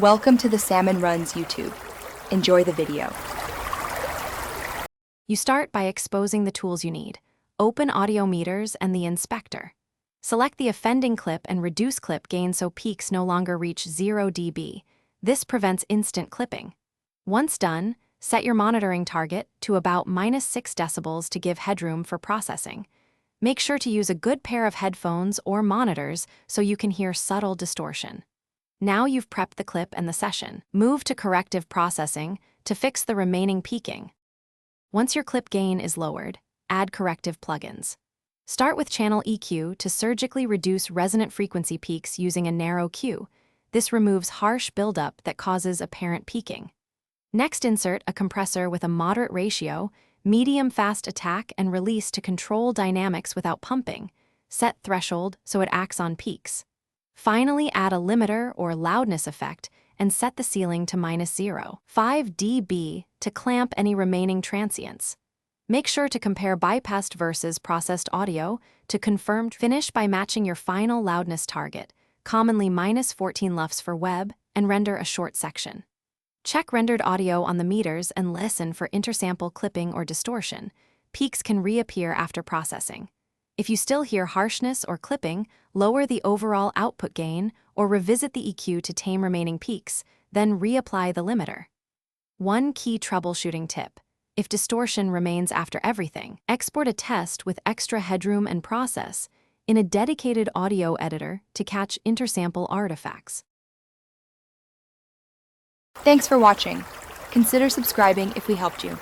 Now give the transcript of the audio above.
Welcome to the Salmon Runs YouTube. Enjoy the video. You start by exposing the tools you need. Open audio meters and the inspector. Select the offending clip and reduce clip gain so peaks no longer reach 0 dB. This prevents instant clipping. Once done, set your monitoring target to about -6 decibels to give headroom for processing. Make sure to use a good pair of headphones or monitors so you can hear subtle distortion. Now you've prepped the clip and the session. Move to corrective processing to fix the remaining peaking. Once your clip gain is lowered, add corrective plugins. Start with channel EQ to surgically reduce resonant frequency peaks using a narrow Q. This removes harsh buildup that causes apparent peaking. Next, insert a compressor with a moderate ratio, medium-fast attack and release to control dynamics without pumping. Set threshold so it acts on peaks. Finally, add a limiter or loudness effect and set the ceiling to -0.5 dB to clamp any remaining transients. Make sure to compare bypassed versus processed audio to confirm. Finish by matching your final loudness target, commonly -14 LUFS for web, and render a short section. Check rendered audio on the meters and listen for intersample clipping or distortion. Peaks can reappear after processing. If you still hear harshness or clipping, lower the overall output gain or revisit the EQ to tame remaining peaks, then reapply the limiter. One key troubleshooting tip: if distortion remains after everything, export a test with extra headroom and process in a dedicated audio editor to catch intersample artifacts. Thanks for watching. Consider subscribing if we helped you.